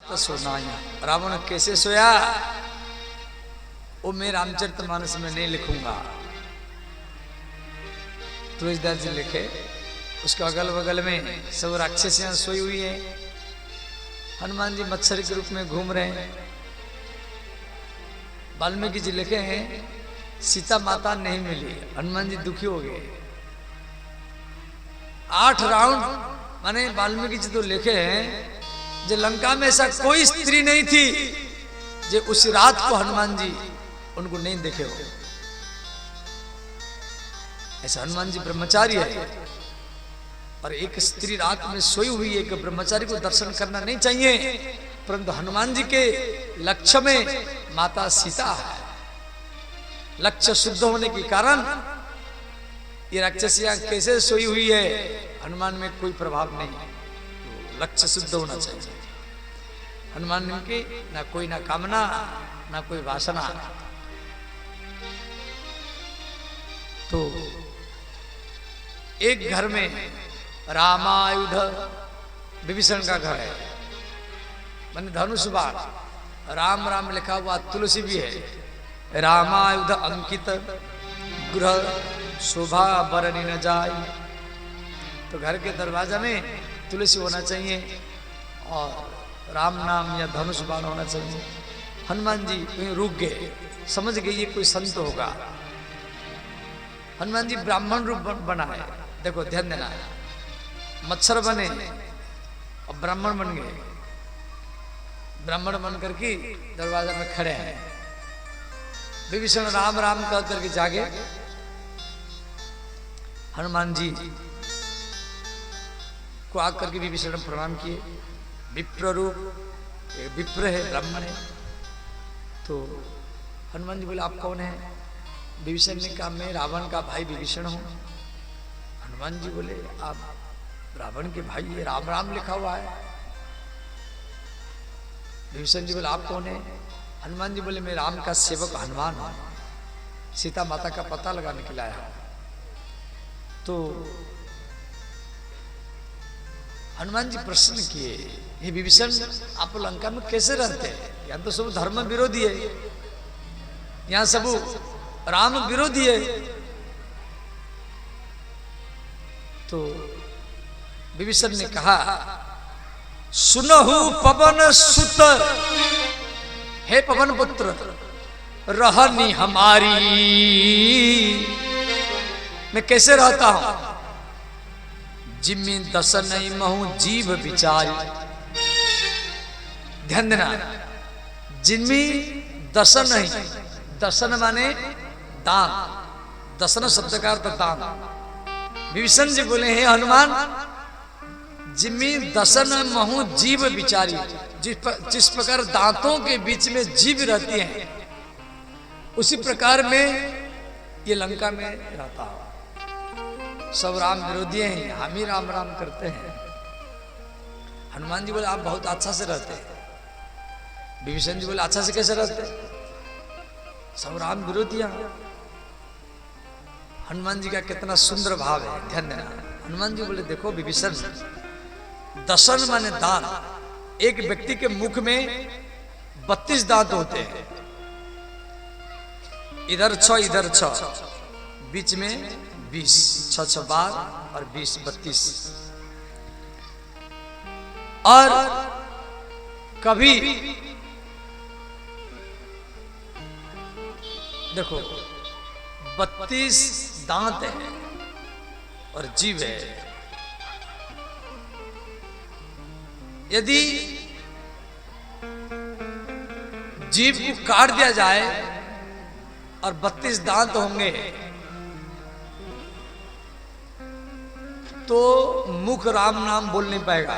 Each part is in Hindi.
तो सोनाया। रावण कैसे सोया वो मैं रामचरितमानस में नहीं लिखूंगा, तुलसीदास जी लिखे। उसके अगल बगल में सब राक्षसियां सोई हुई है, हनुमान जी मत्सर के रूप में घूम रहे हैं। वाल्मीकि जी लिखे हैं सीता माता नहीं मिली, हनुमान जी दुखी हो गए। 8 राउंड माने वाल्मीकि जी तो लिखे हैं जो लंका में ऐसा कोई स्त्री नहीं थी जो उस रात को हनुमान जी उनको नहीं देखे हो। ऐसा हनुमान जी ब्रह्मचारी है और एक स्त्री रात में सोई हुई एक ब्रह्मचारी को दर्शन करना नहीं चाहिए, परंतु हनुमान जी के लक्ष्य में माता सीता है। लक्ष्य शुद्ध होने के कारण ये राक्षसियां कैसे सोई हुई है, हनुमान में कोई प्रभाव नहीं। तो लक्ष्य शुद्ध होना चाहिए। हनुमान की ना कोई ना कामना ना कोई वासना। तो एक घर में रामायुध विभीषण का घर है, माने धनुष बाण, राम राम लिखा हुआ तुलसी भी है। रामायुध अंकित गृह शोभा बरनी न जाय। तो घर के दरवाजा में तुलसी होना चाहिए और राम नाम या धनुष बाण होना चाहिए। हनुमान जी कहीं रुक गए, समझ गए ये कोई संत होगा। हनुमान जी ब्राह्मण रूप बना है, देखो ध्यान देना। मच्छर बने और ब्राह्मण बन गए। ब्राह्मण बन करके दरवाजा में खड़े हैं। विभीषण राम राम कह करके जागे। हनुमान जी को आकर के विभीषण प्रणाम किए। विप्र रूप, विप्र है, ब्राह्मण है। तो हनुमान जी बोले आप कौन है? विभीषण ने कहा मैं रावण का भाई विभीषण हूं। हनुमान जी बोले आप रावण के भाई, ये राम राम लिखा हुआ है। विभीषण जी बोले आप कौन है? हनुमान जी बोले मैं राम का सेवक हनुमान हूं, सीता माता का पता लगाने के लिए आया हूं। तो हनुमान जी प्रश्न किए ये विभीषण आप लंका में कैसे रहते हैं? यहाँ तो सब धर्म विरोधी है, यहाँ सब राम विरोधी है। तो विभीषण ने कहा सुनहु पवन सुत, हे पवन पुत्र रहनी हमारी। मैं कैसे रहता हूं? जिम्मी दसन महू जीव विचारी। ध्यान देना, जिम्मी दसन नहीं, दसन माने दान, दसन शब्द का अर्थ दान। विभीषण जी बोले हे हनुमान जिम्मी दसन महू जीव विचारी। जिस प्रकार दांतों के बीच में जीव रहती है उसी प्रकार में ये लंका में रहता है। सब राम विरोधी हैं, हम ही राम राम करते हैं। हनुमान जी बोले आप बहुत अच्छा से रहते हैं। विभीषण जी बोले अच्छा से कैसे रहते? सब राम विरोधियां। हनुमान जी का कितना सुंदर भाव है, ध्यान देना। हनुमान जी बोले देखो विभीषण, दसन माने दांत। एक व्यक्ति के मुख में 32 दांत होते हैं, इधर 6 इधर 6, बीच में 20, 6 6 12 और 20 32। और कभी देखो 32 दांत है और जीव है। यदि जीव को काट दिया जाए और 32 दांत होंगे तो मुख राम नाम बोल नहीं पाएगा।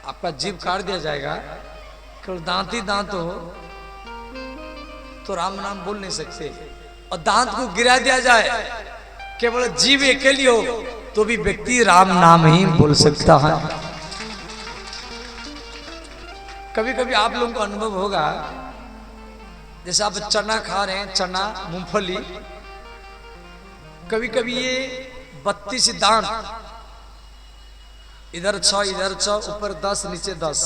आपका जीव काट दिया जाएगा, केवल दांत ही दांत हो तो राम नाम बोल नहीं सकते। और दांत को गिरा दिया जाए, केवल जीव अकेली हो तो भी व्यक्ति राम नाम ही बोल सकता है। कभी कभी आप लोगों को अनुभव होगा, जैसे आप चना खा रहे हैं, चना मूंगफली, कभी कभी ये 32 दांत, इधर 6 इधर 6, ऊपर 10 नीचे 10,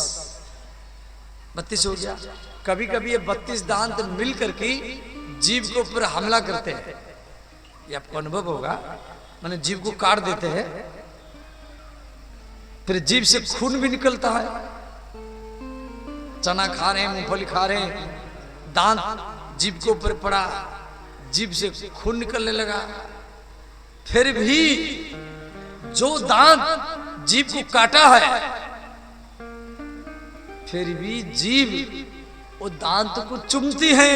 32 हो गया। कभी कभी ये 32 दांत मिल करके जीव के ऊपर हमला करते हैं, ये आपको अनुभव होगा। मैंने जीव को काट देते हैं, फिर जीव से खून भी निकलता है। चना खा रहे हैं, मूंगफली खा रहे हैं, दांत जीव के ऊपर पड़ा, जीव से खून निकलने लगा। फिर भी जो दांत जीव को काटा है, फिर भी जीव वो दांत को चूमती है,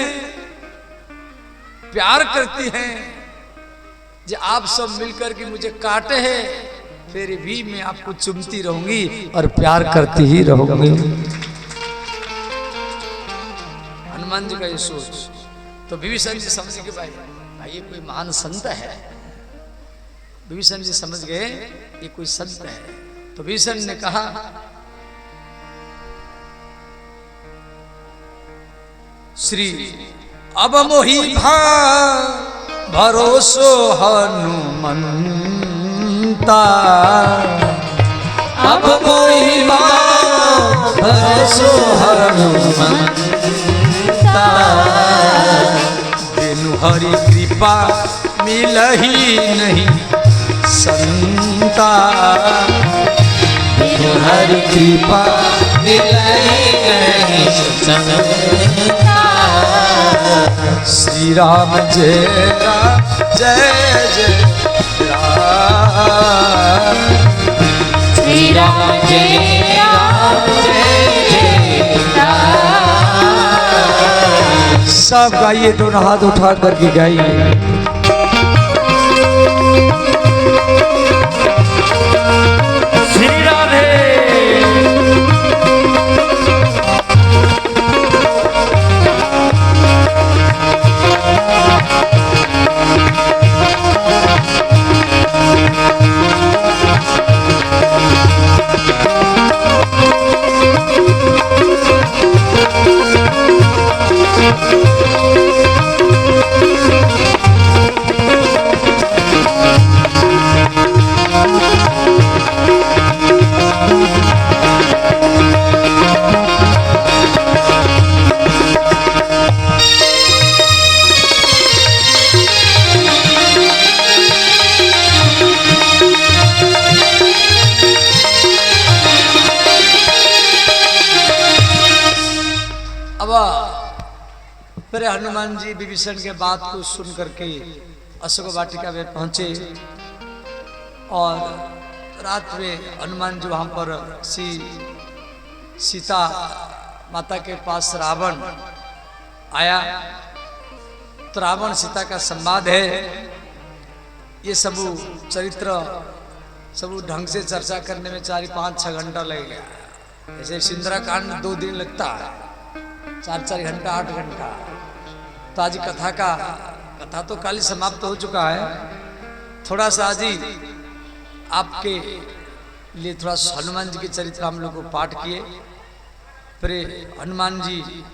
प्यार करती हैं। जो आप सब मिलकर के मुझे काटे हैं, फिर भी मैं आपको चूमती रहूंगी और प्यार करती ही रहूंगी। हनुमान जी का ये सोच। तो विभीषण जी समझ गए, भाई ये कोई महान संत है। विभीषण जी समझ गए ये कोई संत है। तो विभीषण ने कहा, श्री अब मोहि भरोसो हनुमंता, अब मोहि भरोसो हनुमंता, बिनु हरि कृपा मिलही नहीं संता, बिनु हरि कृपा मिलही नहीं संता। श्री राम जय राम जय जय राम, श्री राम जय राम जय जय राम। सब गाइए, दोनों हाथ उठा करके गाइए। श्री राधे। फिर हनुमान जी विभीषण के बात को सुन करके अशोक वाटिका में पहुंचे और रात में हनुमान जी वहां पर सीता माता के पास रावण आया। तो रावण सीता का संवाद है, ये सब चरित्र सब ढंग से चर्चा करने में 4-5-6 घंटा लग गया। जैसे सुंदराकांड में 2 दिन लगता है, 4-4 घंटा 8 घंटा। तो आज कथा तो कल समाप्त हो चुका है। थोड़ा सा आज आपके लिए थोड़ा हनुमान जी के चरित्र हम लोग को पाठ किए। फिर हनुमान जी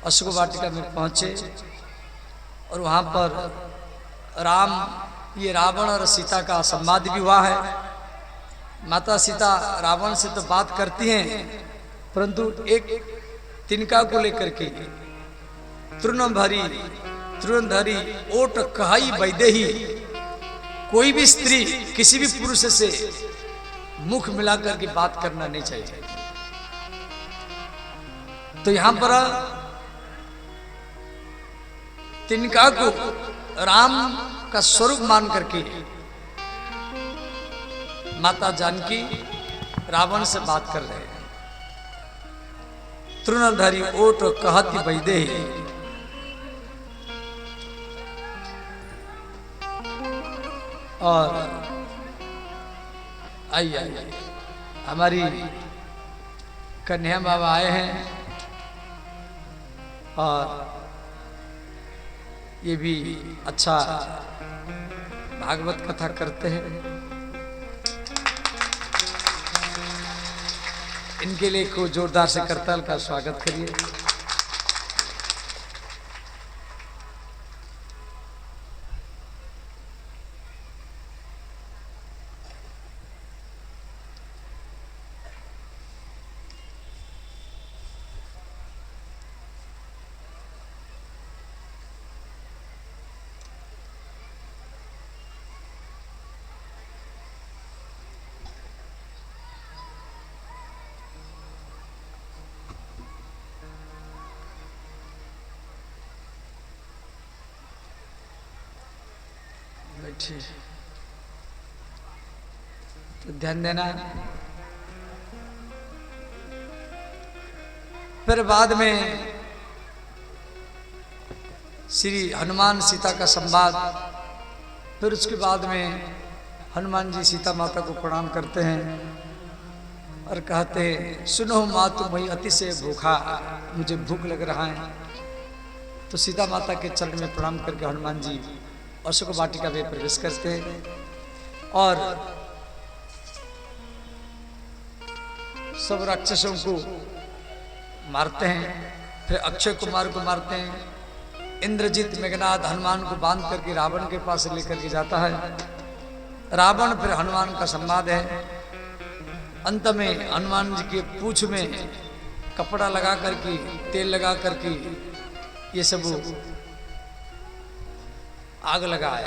अशोक वाटिका में पहुंचे और वहां पर ये रावण और सीता का संवाद भी हुआ है। माता सीता रावण से तो बात करती हैं, परंतु एक तिनका को लेकर के तृणधरी ओट कहाई वैदेही, कोई भी स्त्री किसी भी पुरुष से मुख मिलाकर के बात करना नहीं चाहिए। तो यहां पर तिनका को राम का स्वरूप मान करके माता जानकी रावण से बात कर रहे हैं। तृणधरी ओट कहती वैदेही, और आइए हमारी कन्हैया बाबा आए हैं और ये भी अच्छा भागवत कथा करते हैं। इनके लिए को जोरदार से करताल का स्वागत करिए। बैठिए। तो ध्यान देना। फिर बाद में श्री हनुमान सीता का संवाद। फिर उसके बाद में हनुमान जी सीता माता को प्रणाम करते हैं और कहते हैं, सुनो मातु मैं अतिशय भूखा, मुझे भूख लग रहा है। तो सीता माता के चरण में प्रणाम करके हनुमान जी अशोक वाटिका में प्रवेश करते हैं और सब राक्षसों को मारते हैं। फिर अक्षय कुमार को मारते हैं। इंद्रजीत मेघनाद हनुमान को बांध करके रावण के पास लेकर के जाता है। रावण फिर हनुमान का संवाद है। अंत में हनुमान जी के पूंछ में कपड़ा लगा करके, तेल लगा करके ये सब आग लगाए।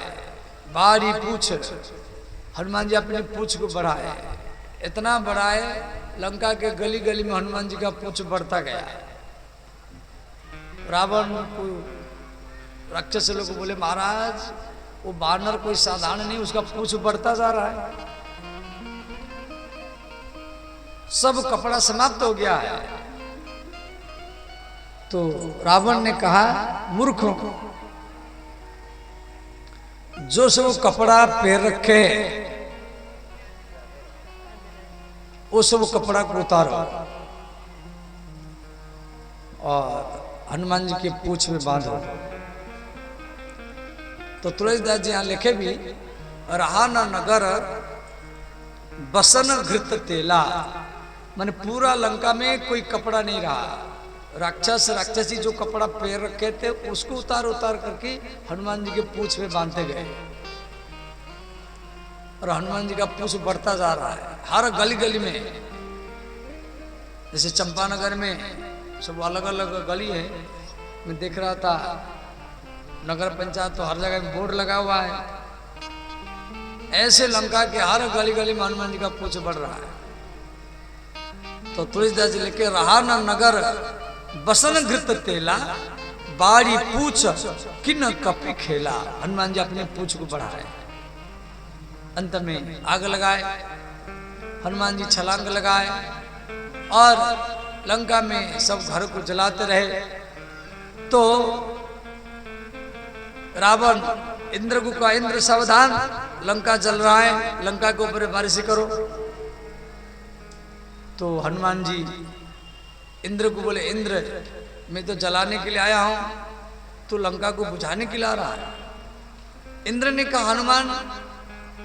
बारी पूछ, हनुमान जी अपनी पूंछ को बढ़ाए, इतना बढ़ाए लंका के गली गली में हनुमान जी का पूंछ बढ़ता गया। रावण को राक्षस लोग बोले, महाराज वो बानर कोई साधारण नहीं, उसका पूंछ बढ़ता जा रहा है। सब कपड़ा समाप्त हो गया है। तो रावण ने कहा, मूर्खों, जो सब कपड़ा पहन रखे वो सब कपड़ा को उतारो और हनुमान जी के पूंछ में बांधो। तो तुलसीदास जी यहाँ लिखे भी, रहा न नगर बसन घृत तेला, माने पूरा लंका में कोई कपड़ा नहीं रहा। राक्षसी जो कपड़ा पहन रखे थे उसको उतार उतार करके हनुमान जी के पूंछ में बांधते गए और हनुमान जी का पूंछ बढ़ता जा रहा है हर गली गली में। जैसे चंपानगर में सब अलग अलग गली है, मैं देख रहा था नगर पंचायत तो हर जगह में बोर्ड लगा हुआ है। ऐसे लंका के हर गली गली में हनुमान जी का पूंछ बढ़ रहा है। तो तुलसीदास जी लेके, रहा न नगर बसन घृत तेला, बाड़ी पूछ किन कपि खेला। हनुमान जी अपने पूंछ को बढ़ाए, अंत में आग लगाए। हनुमान जी छलांग लगाए और लंका में सब घर को जलाते रहे। तो रावण इंद्र को कहा, इंद्र सावधान, लंका जल रहा है, लंका के ऊपर बारिश करो। तो हनुमान जी इंद्र को बोले, इंद्र मैं तो जलाने के लिए आया हूं, तो लंका को बुझाने के लिए आ रहा है। इंद्र ने कहा, हनुमान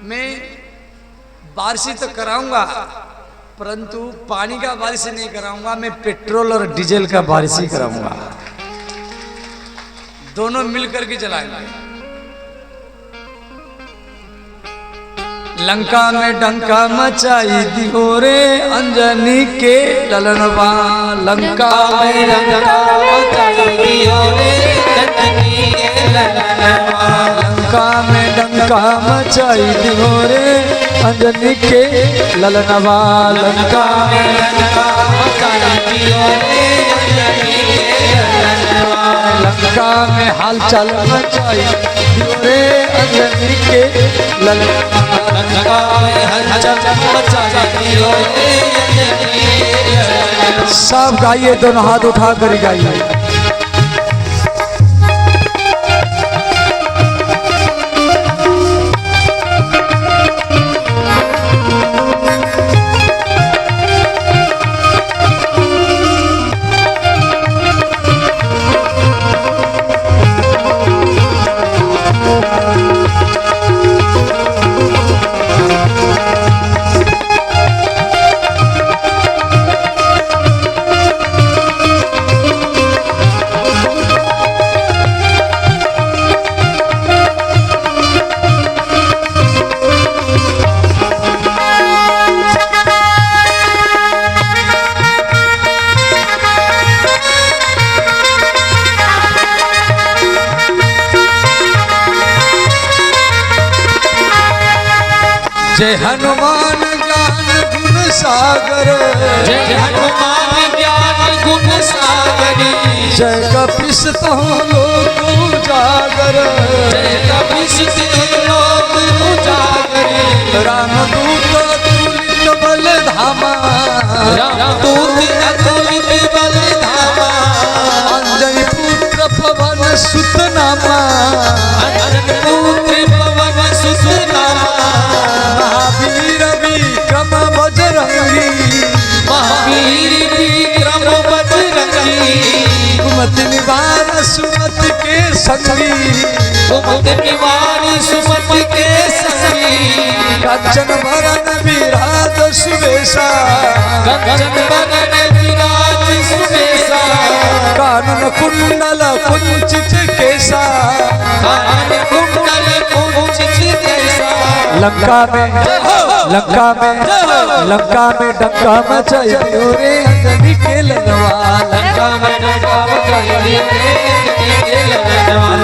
मैं बारिश तो कराऊंगा परंतु पानी का बारिश नहीं कराऊंगा, मैं पेट्रोल और डीजल का बारिश ही कराऊंगा, दोनों मिलकर के जलाएंगे। लंका में डंका मचाई दियो रे अंजनी के ललनवा, लंका में डंका मचाई दियो रे अंजनी के ललनवा, लंका में डंका मचाई दियो रे अंजनी के ललनवा, लंका में डंका मचाई दियो रे अंजनी के ललनवा, लंका में हालचाल मचाई दियो रे अंजनी के ललनवा, सब गाइए, दोनों हाथ उठा कर गाइए। जय हनुमान ज्ञान गुण सागर, जय हनुमान ज्ञान गुण सागर, जय कपीस तहु लोक उजागर, जय कपीस तहु लोक संगी सुमति निवारी सुमति के संगी कंचन बरन विराज सुबेसा कंचन बरन विराज सुबेसा कानन कुंडल कुंचित केसा कानन कुंडल कुंचित केसा लंका में डंका मचाइयो रे अंजनी के लगवा लंका में डंका मचाइयो रे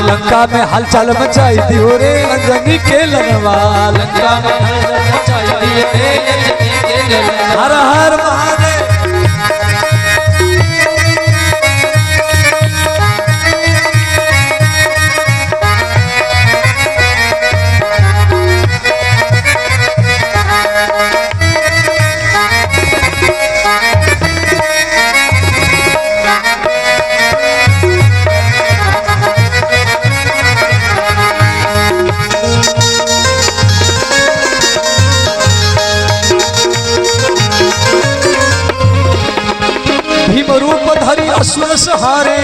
लंका में हलचल मचाई दियो रे अंजनी के लगवा लंका में हलचल मचाइयो रे अंजनी के लगवा हर हर महादेव भीम रूप धरि असुर सहारे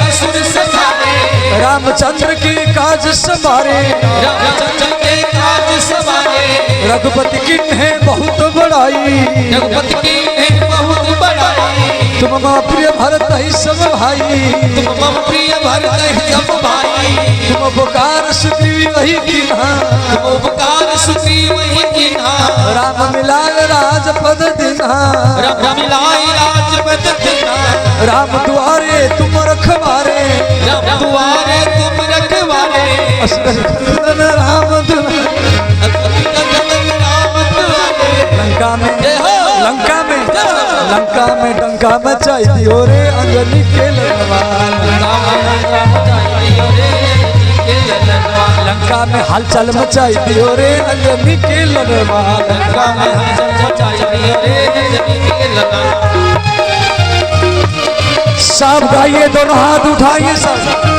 असुर सहारे रामचंद्र के काज संभारे रामचंद्र के काज संभारे रघुपति की है बहुत बड़ाई रघुपति की है बहुत बड़ाई तुम मां प्रिय भरत ही सब भाई तुम मम प्रिय भरत ही सब भाई तुम उपकार सुग्रीव वही कीन्हा तुम उपकार सुग्रीव वही कीन्हा राम मिलाय राजपद दिन्हा राम मिलाय राजपद दिन्हा राम दुआरे तुम रखवारे राम दुआरे तुम रखवारे असुर राम लंका में डंका मचाई दियो रे अंजनी के लगवा लंका में हलचल मचाई दियो रे अंजनी के लगवा सब गाइए दोनों हाथ उठाइए सब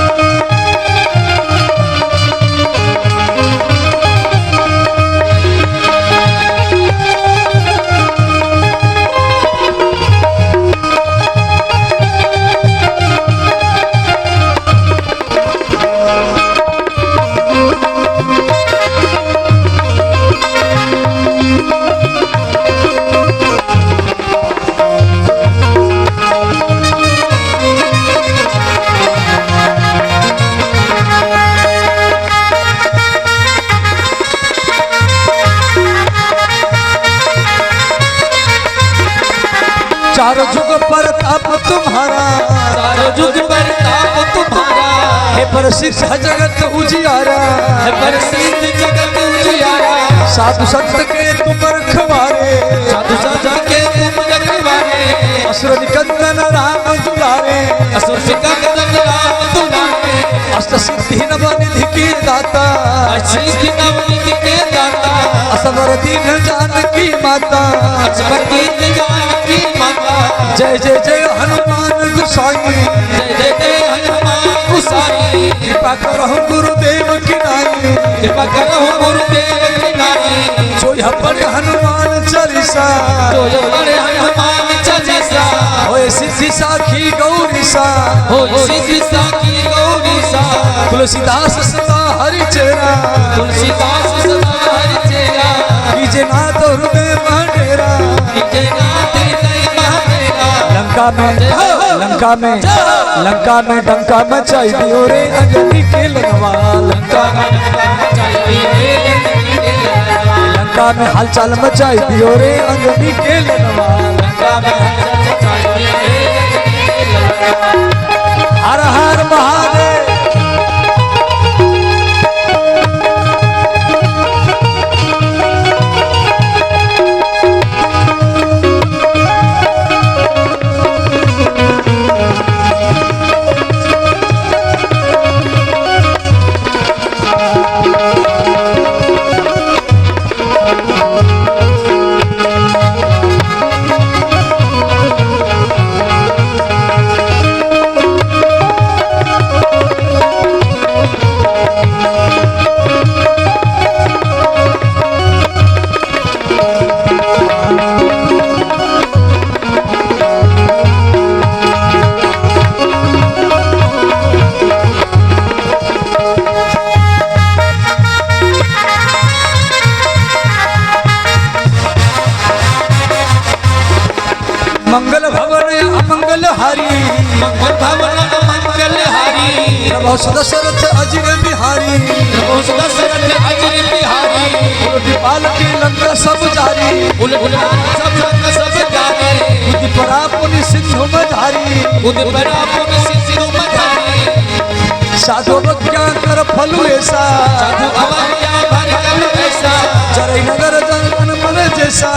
चारों जुग पर ताप तुम्हारा चारों जुग पर ताप तुम्हारा है प्रसिद्ध जगत उजियारा है प्रसिद्ध जगत उजियारा साधु संत के तुम रखवारे साधु संत के तुम रखवारे असुर निकंदन राम दुलारे असुर निकंदन राम दुलारे अष्ट सिद्धि नव निधि के दाता सिद्धि नव निधि के दाता असवर दीन जानकी माता असवर दीन जानकी माता जय जय जय हनुमान गोसाई जय जय जय हनुमान गोसाई कृपा करो गुरुदेव की नाई कृपा करो गुरुदेव की नाई जो यह पढ़े हनुमान चालीसा जो पढ़े हनुमान चालीसा होए सिद्धि साखी गौरी सा हो सिद्धि साखी गौरी सा तुलसीदास सदा हरि चेरा तुलसीदास सदा हरि चेरा कीजे नाथ हृदय मंडेरा कीजे नाथ हृदय मंडेरा लंका में डंका मचाई दियो रे अंजनी के लगवा लंका में हलचल मचाई दियो रे अंजनी के लगवा हर हर महादेव अमंगल हारी मंगल भवन मंगल हारी प्रभु दशरथ अजर बिहारी दशरथ अजर बिहारी उलट की लंका सब जारी उलट सब रंग सब जारी बुद्धि परापुनि सिंधु मधारी बुद्धि परापुन सिंधु मधारी साधु अवज्ञा कर फलु ऐसा साधु अवज्ञा भर कर ऐसा चरई नगर जनगण मन जैसा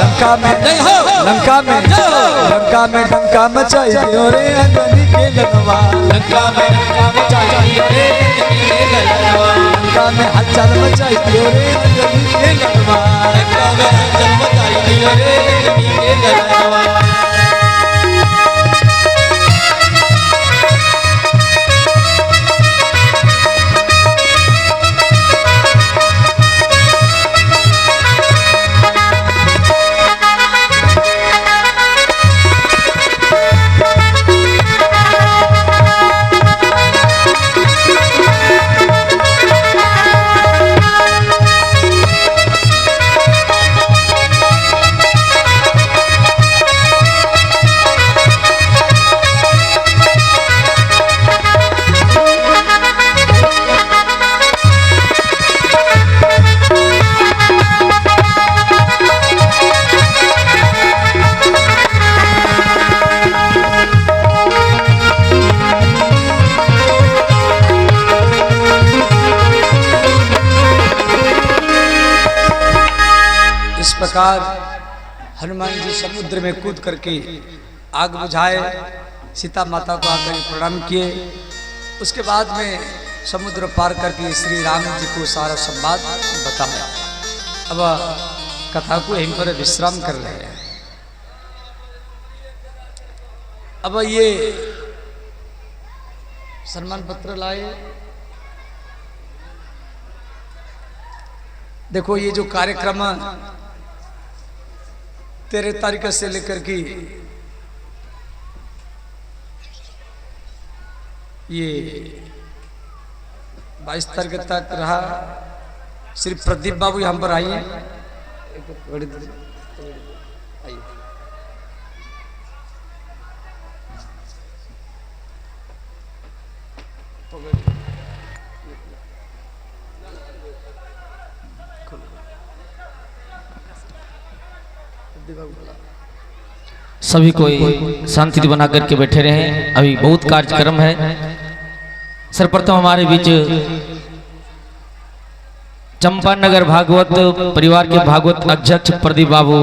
लंका में लंका में लंका में डंका मचाई दियो रे अंजनी के लगवा लंका में मचाई रे लंका में हलचल मचाई दियो रे अंजनी के लगवा लंका में हलचल मचाई दियो रे अंजनी के लगवा प्रकार हनुमान जी समुद्र में कूद करके आग बुझाए, सीता माता को आकर प्रणाम किए। उसके बाद में समुद्र पार करके श्री राम जी को सारा संवाद बताया। अब कथा को यहीं पर विश्राम कर रहे हैं। अब ये सम्मान पत्र लाए। देखो ये जो कार्यक्रम 13 तारीख से लेकर के ये 22 तारीख तक रहा। श्री प्रदीप बाबू यहाँ पर आइए। सभी कोई शांति बना करके बैठे रहे। अभी बहुत कार्यक्रम है। सर्वप्रथम हमारे बीच चंपानगर भागवत परिवार के भागवत अध्यक्ष प्रदीप बाबू